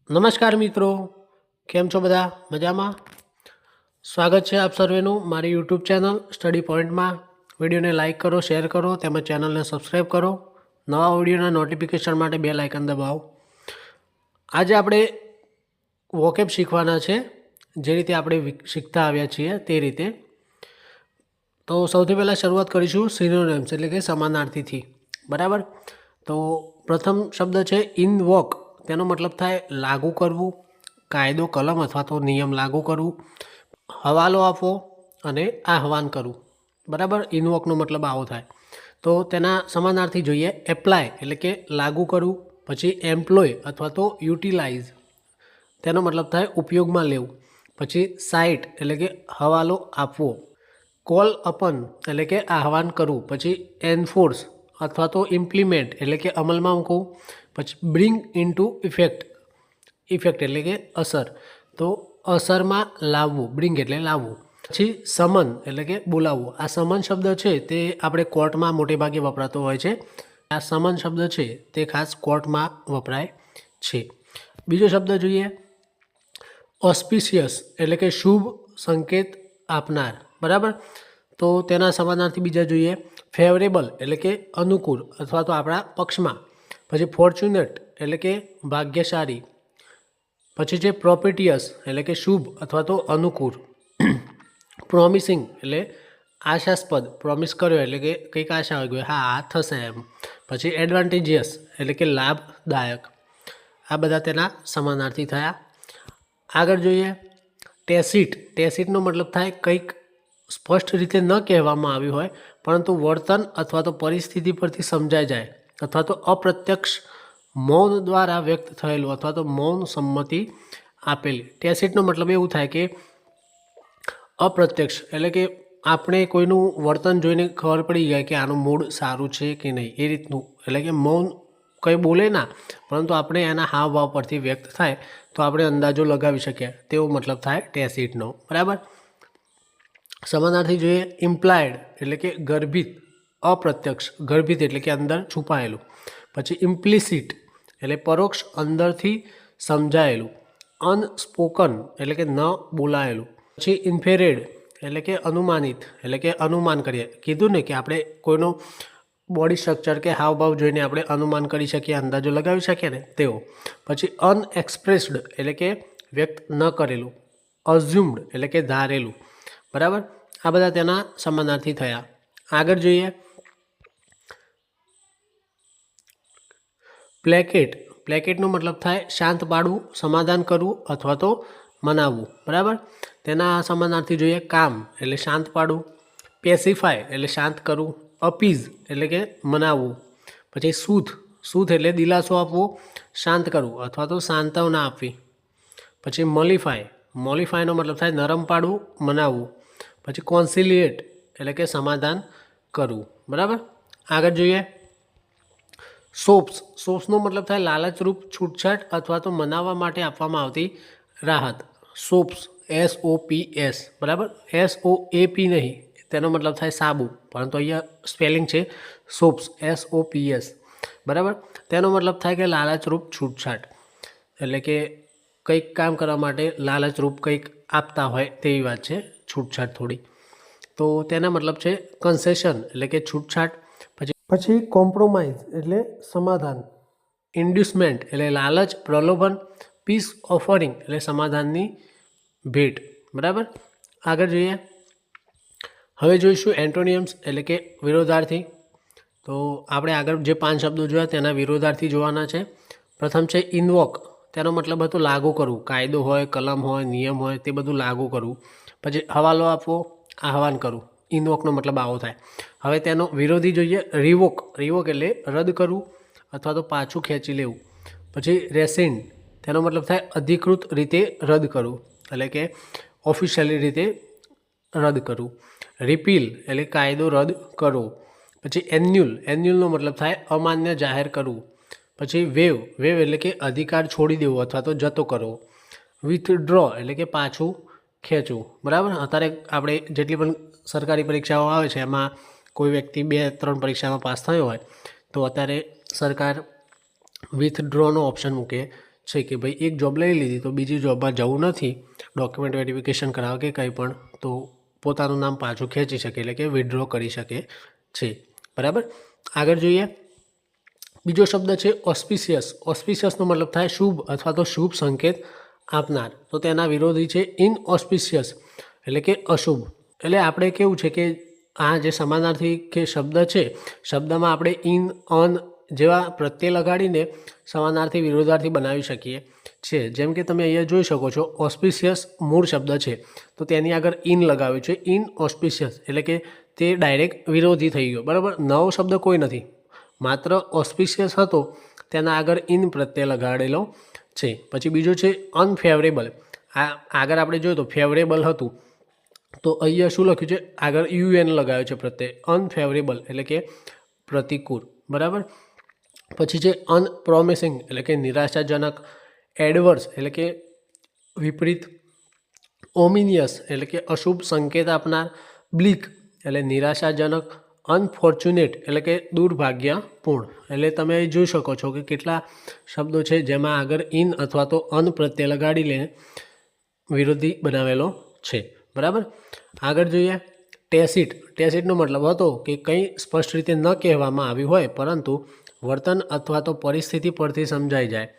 નમસ્કાર મિત્રો, કેમ છો બધા? મજામાં? સ્વાગત છે આપ સર્વેનું મારી યુટ્યુબ ચેનલ સ્ટડી પોઈન્ટમાં. વિડીયોને લાઇક કરો, શેર કરો, તેમજ ચેનલને સબસ્ક્રાઈબ કરો. નવા વિડીયોના નોટિફિકેશન માટે બેલ આઇકન દબાવો. આજે આપણે વોકેબ શીખવાના છે, જે રીતે આપણે શીખતા આવ્યા છીએ તે રીતે. તો સૌથી પહેલાં શરૂઆત કરીશું સિનોનિમ્સ એટલે કે સમાનાર્થીથી. બરાબર? તો પ્રથમ શબ્દ છે ઇનવોક. તેનો મતલબ થાય લાગુ કરવું, કાયદો, કલમ અથવા તો નિયમ લાગુ કરવું, હવાલો આપવો અને આહવાન કરવું. બરાબર? ઇનવોકનો મતલબ આવો થાય. તો તેના સમાનાર્થી જોઈએ એપ્લાય એટલે કે લાગુ કરવું, પછી એમ્પ્લોય અથવા તો યુટિલાઇઝ તેનો મતલબ થાય ઉપયોગમાં લેવું, પછી સાઇટ એટલે કે હવાલો આપવો, કોલ અપન એટલે કે આહવાન કરવું, પછી એન્ફોર્સ અથવા તો ઇમ્પ્લિમેન્ટ એટલે કે અમલમાં મૂકવું, પછી બ્રિંગ ઇન્ટુ ઇફેક્ટ એટલે કે અસર, તો અસરમાં લાવવું, બ્રિંગ એટલે લાવવું. પછી સમન એટલે કે બોલાવવું. આ સમન શબ્દ છે તે આપણે કોર્ટમાં મોટે ભાગે વપરાતો હોય છે. આ સમન શબ્દ છે તે ખાસ કોર્ટમાં વપરાય છે. બીજો શબ્દ જોઈએ ઓસ્પિશિયસ એટલે કે શુભ સંકેત આપનાર. બરાબર? તો તેના સમાનાર્થી બીજા જોઈએ ફેવરેબલ એટલે કે અનુકૂળ અથવા તો આપણા પક્ષમાં, પછી ફોર્ચ્યુનેટ એટલે કે ભાગ્યશાળી, પછી છે પ્રોપિટિયસ એટલે કે શુભ અથવા તો અનુકૂળ, પ્રોમિસિંગ એટલે આશાસ્પદ, પ્રોમિસ કર્યો એટલે કે કંઈક આશા હોય ગઈ, હા આ થશે એમ, પછી એડવાન્ટેજિયસ એટલે કે લાભદાયક. આ બધા તેના સમાનાર્થી થયા. આગળ જોઈએ ટેસિટ. ટેસિટનો મતલબ થાય કંઈક સ્પષ્ટ રીતે ન કહેવામાં આવ્યું હોય પરંતુ વર્તન અથવા તો પરિસ્થિતિ પરથી સમજાઈ જાય અથવા તો અપ્રત્યક્ષ મૌન દ્વારા વ્યક્ત થયેલું અથવા તો મૌન સંમતિ આપેલી. ટેસિટનો મતલબ એવું થાય કે અપ્રત્યક્ષ એટલે કે આપણે કોઈનું વર્તન જોઈને ખબર પડી જાય કે આનું મૂડ સારું છે કે નહીં, એ રીતનું. એટલે કે મૌન કંઈ બોલે ના પરંતુ આપણે એના હાવભાવ પરથી વ્યક્ત થાય તો આપણે અંદાજો લગાવી શકીએ, તેવો મતલબ થાય ટેસિટનો. બરાબર? સમાનાર્થી જોઈએ ઇમ્પ્લાયડ એટલે કે ગર્ભિત, અપ્રત્યક્ષ, ગર્ભિત એટલે કે અંદર છુપાયેલું, પછી ઇમ્પ્લિસિટ એટલે પરોક્ષ, અંદરથી સમજાયેલું, અનસ્પોકન એટલે કે ન બોલાયેલું, પછી ઇન્ફેરેડ એટલે કે અનુમાનિત એટલે કે અનુમાન કરીએ. કીધું ને કે આપણે કોઈનો બોડી સ્ટ્રક્ચર કે હાવભાવ જોઈને આપણે અનુમાન કરી શકીએ, અંદાજો લગાવી શકીએ ને તેવો. પછી અનએક્સપ્રેસ્ડ એટલે કે વ્યક્ત ન કરેલું, અઝ્યુમ્ડ એટલે કે ધારેલું. બરાબર? આ બધા તેના સમાનાર્થી થયા. આગળ જોઈએ પ્લેકેટ. પ્લેકેટનો મતલબ થાય શાંત પાડવું, સમાધાન કરવું અથવા તો મનાવવું. બરાબર? તેના સમાનાર્થી જોઈએ કામ એટલે શાંત પાડવું, પેસિફાય એટલે શાંત કરવું, અપીઝ એટલે કે મનાવવું, પછી સૂથ એટલે દિલાસો આપવો, શાંત કરવું અથવા તો સાંત્વના આપવી, પછી મોલિફાયનો મતલબ થાય નરમ પાડવું, મનાવવું, પછી કોન્સિલિએટ એટલે કે સમાધાન કરવું. બરાબર? આગળ જોઈએ સોપ્સનો મતલબ થાય લાલચરૂપ છૂટછાટ અથવા તો મનાવવા માટે આપવામાં આવતી રાહત. Soaps, SOPS. બરાબર? SOAP નહીં, તેનો મતલબ થાય સાબુ, પરંતુ અહીંયા સ્પેલિંગ છે સોપ્સ, SOPS. બરાબર? તેનો મતલબ થાય કે લાલચરૂપ છૂટછાટ એટલે કે કંઈક કામ કરવા માટે લાલચરૂપ કંઈક આપતા હોય તેવી વાત છે, છૂટછાટ થોડી. તો તેના મતલબ છે કન્સેશન એટલે કે છૂટછાટ, પછી કોમ્પ્રોમાઇઝ એટલે સમાધાન, ઇન્ડ્યુસમેન્ટ એટલે લાલચ, પ્રલોભન, પીસ ઓફરિંગ એટલે સમાધાનની ભેટ. બરાબર? આગળ જોઈએ હવે જોઈશું એન્ટોનિયમ્સ એટલે કે વિરોધાર્થી. તો આપણે આગળ જે 5 શબ્દો જોયા તેના વિરોધાર્થી જોવાના છે. પ્રથમ છે ઇનવોક. તેનો મતલબ હતો લાગુ કરવું, કાયદો હોય, કલમ હોય, નિયમ હોય તે બધું લાગુ કરવું. પછી હવાલો આપવો, આહવાન કરવું. ઇનવોકનો મતલબ આવો થાય. હવે તેનો વિરોધી જોઈએ રિવોક. રિવોક એટલે રદ કરવું અથવા તો પાછું ખેંચી લેવું. પછી રેસિન્ડ. તેનો મતલબ થાય અધિકૃત રીતે રદ કરવું એટલે કે ઓફિશિયલી રીતે રદ કરવું. રિપીલ એટલે કાયદો રદ કરવો. પછી એન્યુલનો મતલબ થાય અમાન્ય જાહેર કરવું. પછી વેવ એટલે કે અધિકાર છોડી દેવો અથવા તો જતો કરવો. વિથડ્રો એટલે કે પાછું ખેંચવું. બરાબર? અત્યારે આપણે જેટલી પણ સરકારી પરીક્ષાઓ આવે છે એમાં કોઈ વ્યક્તિ 2-3 પરીક્ષામાં પાસ થયો હોય તો અત્યારે સરકાર વિથડ્રોનો ઓપ્શન મૂકે છે કે ભાઈ એક જોબ લઈ લીધી તો બીજી જોબમાં જવું નથી, ડોક્યુમેન્ટ વેરિફિકેશન કરાવે કે કંઈ પણ, તો પોતાનું નામ પાછું ખેંચી શકે, એટલે કે વિથડ્રો કરી શકે છે. બરાબર. આગળ જોઈએ, બીજો શબ્દ છે ઓસ્પિશિયસ. ઓસ્પિશિયસનો મતલબ થાય શુભ અથવા તો શુભ સંકેત આપનાર. તો તેના વિરોધી છે ઇનઓસ્પિશિયસ, એટલે કે અશુભ. એટલે આપણે કેવું છે કે આ જે સમાનાર્થી કે શબ્દ છે, શબ્દમાં આપણે ઇન, અન જેવા પ્રત્યય લગાડીને સમાનાર્થી વિરોધાર્થી બનાવી શકીએ છીએ. જેમ કે તમે અહીંયા જોઈ શકો છો, ઓસ્પિશિયસ મૂળ શબ્દ છે તો તેની આગળ ઇન લગાવ્યું છે, ઇનઓસ્પિશિયસ, એટલે કે તે ડાયરેક્ટ વિરોધી થઈ ગયો. બરાબર. નવો શબ્દ કોઈ નથી, માત્ર ઓસ્પિશિયસ હતો તેના આગળ ઇન પ્રત્યય લગાડેલો છે. પછી બીજો છે અનફેવરેબલ. આ આગળ આપણે જોયું તો ફેવરેબલ હતું, તો અહીંયા શું લખ્યું છે, આગળ યુએન લગાવ્યો છે પ્રત્યય, અનફેવરેબલ એટલે કે પ્રતિકૂળ. બરાબર. પછી છે અનપ્રોમિસિંગ એટલે કે નિરાશાજનક, એડવર્સ એટલે કે વિપરીત, ઓમિનિયસ એટલે કે અશુભ સંકેત આપનાર, બ્લીક એટલે નિરાશાજનક, અનફોર્ચ્યુનેટ એટલે કે દુર્ભાગ્યપૂર્ણ. એટલે તમે જોઈ શકો છો કે કેટલા શબ્દો છે જેમાં આગળ ઇન અથવા તો અન પ્રત્યય લગાડી લે વિરોધી બનાવેલો છે. બરાબર. આગળ જોઈએ ટેસિટ. ટેસિટનો મતલબ હતો કે કંઈ સ્પષ્ટ રીતે ન કહેવામાં આવ્યું હોય પરંતુ વર્તન અથવા તો પરિસ્થિતિ પરથી સમજાઈ જાય,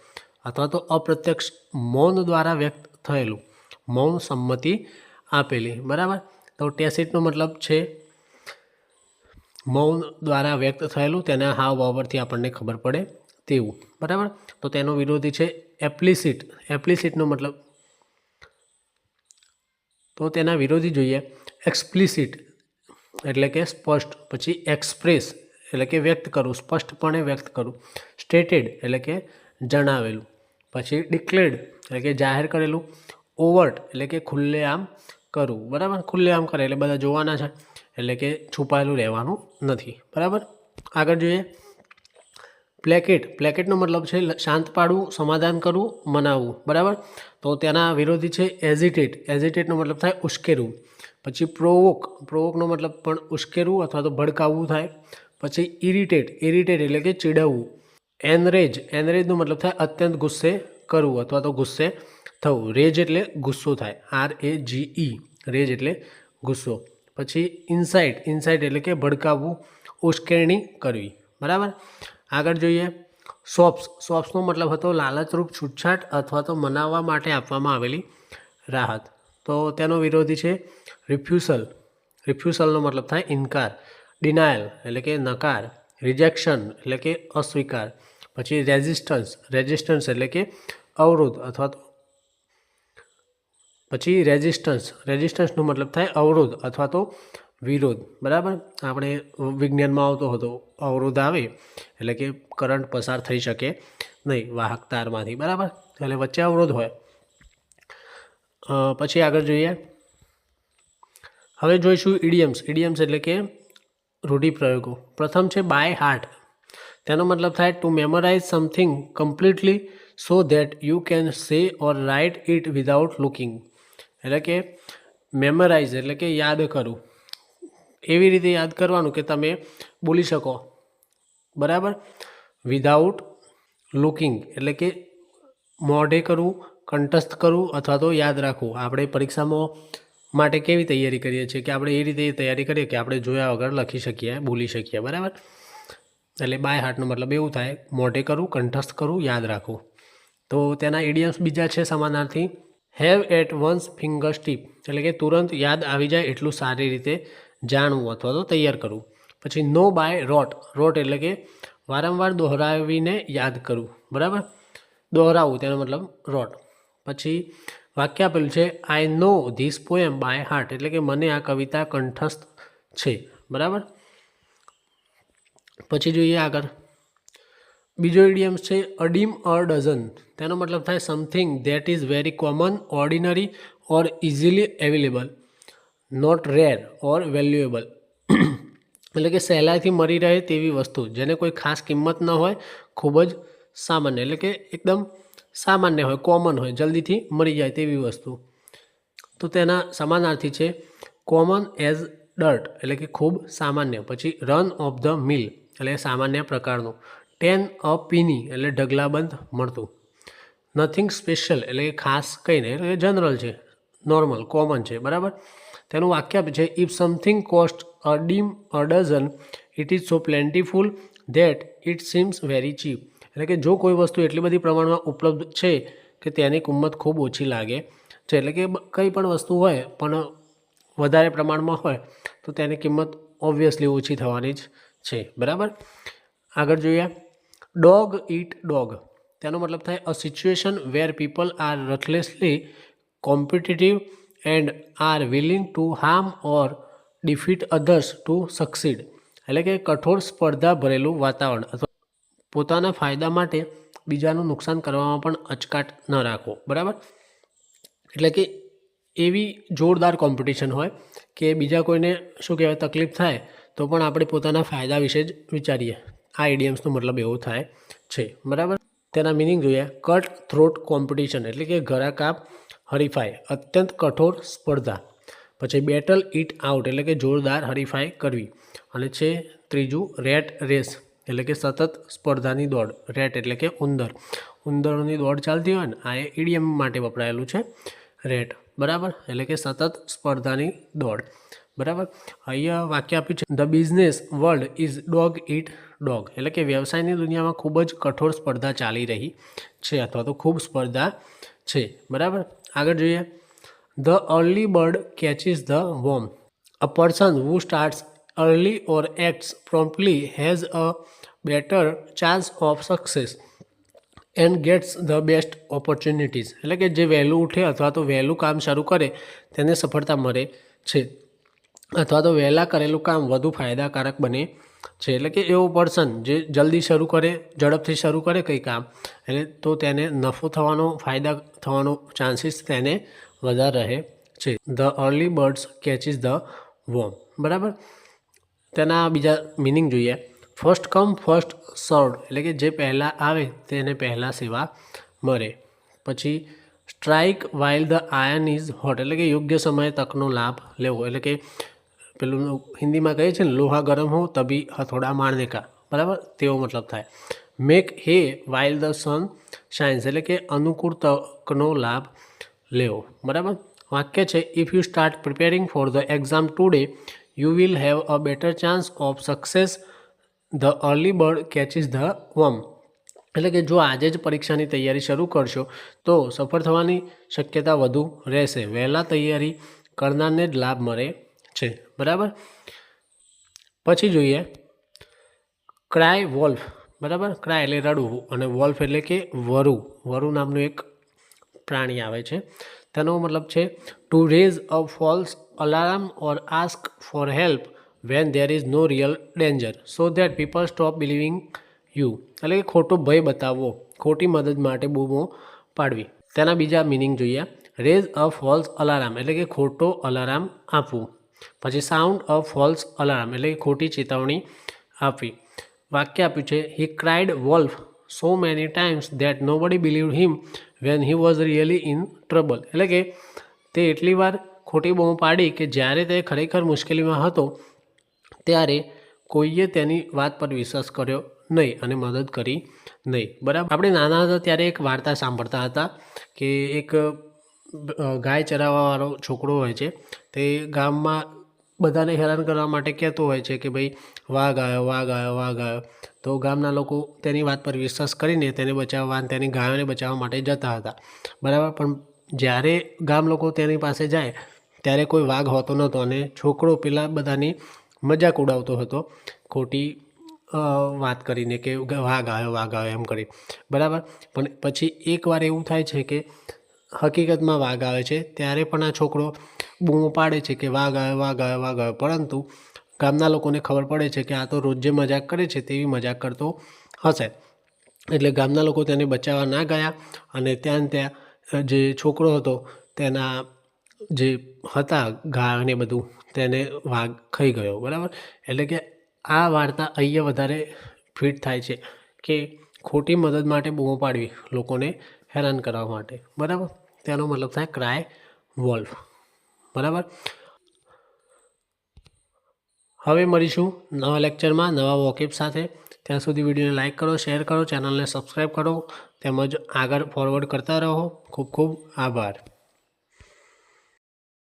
અથવા તો અપ્રત્યક્ષ મૌન દ્વારા વ્યક્ત થયેલું, મૌન સંમતિ આપેલી. બરાબર. તો ટેસિટનો મતલબ છે મૌન દ્વારા વ્યક્ત થયેલું, તેના હાવભાવ પરથી આપણને ખબર પડે તેવું. બરાબર. તો તેનો વિરોધી છે એપ્લિસિટ. એપ્લિસિટનો મતલબ, તો તેના વિરોધી જોઈએ એક્સપ્લિસિટ એટલે કે સ્પષ્ટ. પછી એક્સપ્રેસ એટલે કે વ્યક્ત કરવું, સ્પષ્ટપણે વ્યક્ત કરવું. સ્ટેટેડ એટલે કે જણાવેલું. પછી ડિક્લેર્ડ એટલે કે જાહેર કરેલું. ઓવર્ટ એટલે કે ખુલ્લેઆમ કરવું. બરાબર. ખુલ્લેઆમ કરે એટલે બધા જોવાના છે, એટલે કે છુપાયેલું રહેવાનું નથી. બરાબર. આગળ જોઈએ પ્લેકેટ. પ્લેકેટનો મતલબ છે શાંત પાડવું, સમાધાન કરવું, મનાવવું. બરાબર. તો તેના વિરોધી છે એઝિટેટ. એઝિટેટનો મતલબ થાય ઉશ્કેરવું. પછી પ્રોવોક. પ્રોવોકનો મતલબ પણ ઉશ્કેરવું અથવા તો ભડકાવવું થાય. પછી ઇરિટેટ. ઇરિટેટ એટલે કે ચીડવવું. એનરેજ. એનરેજનો મતલબ થાય અત્યંત ગુસ્સે કરવું અથવા તો ગુસ્સે થવું. રેજ એટલે ગુસ્સો થાય, RAGE. રેજ એટલે ગુસ્સો. પછી ઇન્સાઇટ. ઇન્સાઇટ એટલે કે ભડકાવવું, ઉશ્કેરણી કરવી. બરાબર. આગળ જોઈએ સોપ્સ. સોપ્સનો મતલબ હતો લાલચરૂપ છૂટછાટ અથવા તો મનાવવા માટે આપવામાં આવેલી રાહત. તો તેનો વિરોધી છે રિફ્યુઝલ. રિફ્યુઝલનો મતલબ થાય ઇનકાર. ડિનાયલ એટલે કે નકાર. રિજેક્શન એટલે કે અસ્વીકાર. પછી રેઝિસ્ટન્સ. રેઝિસ્ટન્સ એટલે કે અવરોધ અથવા તો પછી રેઝિસ્ટન્સ. રેઝિસ્ટન્સનો મતલબ થાય અવરોધ અથવા તો વિરોધ. બરાબર. આપણે વિજ્ઞાનમાં આવતો હતો, અવરોધ આવે એટલે કે કરંટ પસાર થઈ શકે નહીં વાહક તારમાંથી. બરાબર. એટલે વચ્ચે અવરોધ હોય. પછી આગળ જોઈએ, હવે જોઈશું ઇડિયમ્સ. ઇડિયમ્સ એટલે કે રૂઢિપ્રયોગો. પ્રથમ છે બાય હાર્ટ. તેનો મતલબ થાય to memorize something completely so that you can say or write it without looking. એટલે કે મેમોરાઇઝ એટલે કે યાદ કરવું, એવી રીતે યાદ કરવાનું કે તમે બોલી શકો. બરાબર. વિધાઉટ લુકિંગ એટલે કે મોઢે કરવું, કંઠસ્થ કરવું અથવા તો યાદ રાખવું. આપણે પરીક્ષામાં માટે કેવી તૈયારી કરીએ છીએ કે આપણે એ રીતે તૈયારી કરીએ કે આપણે જોયા વગર લખી શકીએ, બોલી શકીએ. બરાબર. એટલે બાય હાર્ટનો મતલબ એવું થાય મોઢે કરવું, કંઠસ્થ કરવું, યાદ રાખવું. તો તેના ઇડિયમ્સ બીજા છે સમાનાર્થી. Have at one's fingertips એટલે કે તુરંત યાદ આવી જાય એટલું સારી રીતે જાણવું અથવા તો તૈયાર કરવું. પછી નો બાય રોટ. રોટ એટલે કે વારંવાર દોહરાવીને યાદ કરવું. બરાબર. દોહરાવવું તેનો મતલબ રોટ. પછી વાક્ય આપેલું છે આઈ નો ધીસ પોએમ બાય હાર્ટ એટલે કે મને આ કવિતા કંઠસ્થ છે. બરાબર. પછી જોઈએ આગળ, બીજો ઇડિયમ્સ છે અડીમ ઓર ડઝન. તેનો મતલબ થાય something that is very common, ordinary or easily available, not rare or valuable. એટલે કે સહેલાઈથી મળી રહે તેવી વસ્તુ, જેને કોઈ ખાસ કિંમત ન હોય, ખૂબ જ સામાન્ય એટલે કે એકદમ સામાન્ય હોય, કોમન હોય, જલ્દીથી મળી જાય તેવી વસ્તુ. તો તેના સમાનાર્થી છે કોમન એઝ ડર્ટ એટલે કે ખૂબ સામાન્ય. પછી રન ઓફ ધ મિલ એટલે સામાન્ય પ્રકારનું. 10 અ પીની એટલે ઢગલાબંધ મળતું. નથિંગ સ્પેશિયલ એટલે કે ખાસ કંઈ નહીં, એટલે જનરલ છે, નોર્મલ, કોમન છે, બરાબર. તેનું વાક્ય છે if something cost a dozen it is so plentiful that it seems very cheap. એટલે કે જો કોઈ વસ્તુ એટલી બધી પ્રમાણમાં ઉપલબ્ધ છે કે તેની કિંમત ખૂબ ઓછી લાગે છે. એટલે કે કંઈ પણ વસ્તુ હોય પણ વધારે પ્રમાણમાં હોય તો તેની કિંમત ઓબ્વિયસલી ઓછી થવાની જ છે, બરાબર. આગળ જોઈએ ડોગ ઇટ ડોગ. તેનો મતલબ થાય a situation where people are ruthlessly competitive and are willing to harm or defeat others to succeed. એટલે કે કઠોર સ્પર્ધા ભરેલું વાતાવરણ અથવા પોતાના ફાયદા માટે બીજાનું નુકસાન કરવામાં પણ અચકાટ ન રાખવો, બરાબર. એટલે કે એવી જોરદાર કોમ્પિટિશન હોય કે બીજા કોઈને શું કહેવાય તકલીફ થાય તો પણ આપણે પોતાના ફાયદા વિશે જ વિચારીએ. આ ઇડિયમ્સનો મતલબ એવો થાય છે, બરાબર. તેના મિનિંગ જોઈએ કટ થ્રોટ કોમ્પિટિશન એટલે કે ઘરાકાપ હરીફાઈ, અત્યંત કઠોર સ્પર્ધા. પછી બેટલ ઇટ આઉટ એટલે કે જોરદાર હરીફાઈ કરવી. અને છે ત્રીજું રેટ રેસ એટલે કે સતત સ્પર્ધાની દોડ. રેટ એટલે કે ઉંદરોની દોડ ચાલતી હોય ને આ ઇડિયમ માટે વપરાયેલું છે રેટ, બરાબર. એટલે કે સતત સ્પર્ધાની દોડ, બરાબર. અહીંયા વાક્ય આપ્યું છે the business world is dog it dog એટલે કે વ્યવસાયની દુનિયામાં ખૂબ જ કઠોર સ્પર્ધા ચાલી રહી છે અથવા તો ખૂબ સ્પર્ધા છે, બરાબર. આગળ જોઈએ the early bird catches the worm. A person who starts early or acts promptly has a better chance of success and gets the best opportunities. એટલે કે જે વહેલું ઉઠે અથવા તો વહેલું કામ શરૂ કરે તેને સફળતા મળે છે અથવા તો વહેલા કરેલું કામ વધુ ફાયદાકારક બને છે. એટલે કે એવો પર્સન જે જલ્દી શરૂ કરે, ઝડપથી શરૂ કરે કંઈ કામ એટલે તો તેને નફો થવાનો, ફાયદા થવાનો ચાન્સીસ તેને વધારે રહે છે. The early birds catches the worm, બરાબર. તેના બીજા મિનિંગ જોઈએ ફર્સ્ટ કમ ફર્સ્ટ સર્વડ એટલે કે જે પહેલાં આવે તેને પહેલાં સેવા મળે. પછી strike while the iron is hot એટલે કે યોગ્ય સમયે તકનો લાભ લેવો. એટલે કે પેલું હિન્દીમાં કહે છે ને લોહા ગરમ હો તભી હથોડા મારને કા, બરાબર, તેવો મતલબ થાય. મેક હે વાઇલ ધ સન શાઇન્સ એટલે કે અનુકૂળ તકનો લાભ લેવો, બરાબર. વાક્ય છે if you start preparing for the exam today you will have a better chance of success. The early bird catches the worm. એટલે કે જો આજે જ પરીક્ષાની તૈયારી શરૂ કરશો તો સફળ થવાની શક્યતા વધુ રહેશે. વહેલા તૈયારી કરનારને જ લાભ મળે છે, બરાબર. પછી જોઈએ ક્રાય વોલ્ફ, બરાબર. ક્રાય એટલે રડવું અને વોલ્ફ એટલે કે વરુ નામનું એક પ્રાણી આવે છે. તેનો મતલબ છે to raise a false alarm or ask for help when there is no real danger so that people stop believing you. એટલે કે ખોટો ભય બતાવવો, ખોટી મદદ માટે બૂમો પાડવી. તેના બીજા મિનિંગ જોઈએ રેઝ અ ફોલ્સ અલાર્મ એટલે કે ખોટો અલાર્મ આપવું. પછી સાઉન્ડ અ ફોલ્સ અલાર્મ એટલે કે ખોટી ચેતવણી આપવી. વાક્ય આપ્યું છે he cried wolf so many times that nobody believed him when he was really in trouble. એટલે કે તે એટલી વાર ખોટી બૂમો પાડી કે જ્યારે તે ખરેખર મુશ્કેલીમાં હતો ત્યારે કોઈએ તેની વાત પર વિશ્વાસ કર્યો નહીં અને મદદ કરી નહીં, બરાબર. આપણે નાના હતા ત્યારે એક વાર્તા સાંભળતા હતા કે એક ગાય ચરાવવાવાળો છોકરો હોય છે તે ગામમાં બધાને હેરાન કરવા માટે કહેતો હોય છે કે ભાઈ વાઘ આવ્યો, વાઘ આવ્યો, વાઘ આવ્યો. તો ગામના લોકો તેની વાત પર વિશ્વાસ કરીને તેને બચાવવા અને તેની ગાયોને બચાવવા માટે જતા હતા, બરાબર. પણ જ્યારે ગામ લોકો તેની પાસે જાય ત્યારે કોઈ વાઘ હોતો નહોતો અને છોકરો પેલા બધાની મજાક ઉડાવતો હતો ખોટી વાત કરીને કે વાઘ આવ્યો એમ કરી, બરાબર. પણ પછી એકવાર એવું થાય છે કે હકીકતમાં વાઘ આવે છે ત્યારે પણ આ છોકરો બૂમો પાડે છે કે વાઘ આવ્યો. પરંતુ ગામના લોકોને ખબર પડે છે કે આ તો રોજ જે મજાક કરે છે તેવી મજાક કરતો હશે. એટલે ગામના લોકો તેને બચાવવા ના ગયા અને ત્યાં જે છોકરો હતો તેના જે હતા ગાય ને બધું તેને વાઘ ખાઈ ગયો, બરાબર. એટલે કે આ વાર્તા અહીંયા વધારે ફિટ થાય છે કે ખોટી મદદ માટે બૂમો પાડવી લોકોને હેરાન કરવા માટે, બરાબર. તેનો મતલબ થાય ક્રાય વોલ્ફ, બરાબર. હવે મળીશું નવા લેક્ચરમાં નવા વોકેબ સાથે. ત્યાં સુધી વિડીયોને લાઇક કરો, શેર કરો, ચેનલને સબસ્ક્રાઈબ કરો તેમજ આગળ ફોરવર્ડ કરતા રહો. ખૂબ ખૂબ આભાર.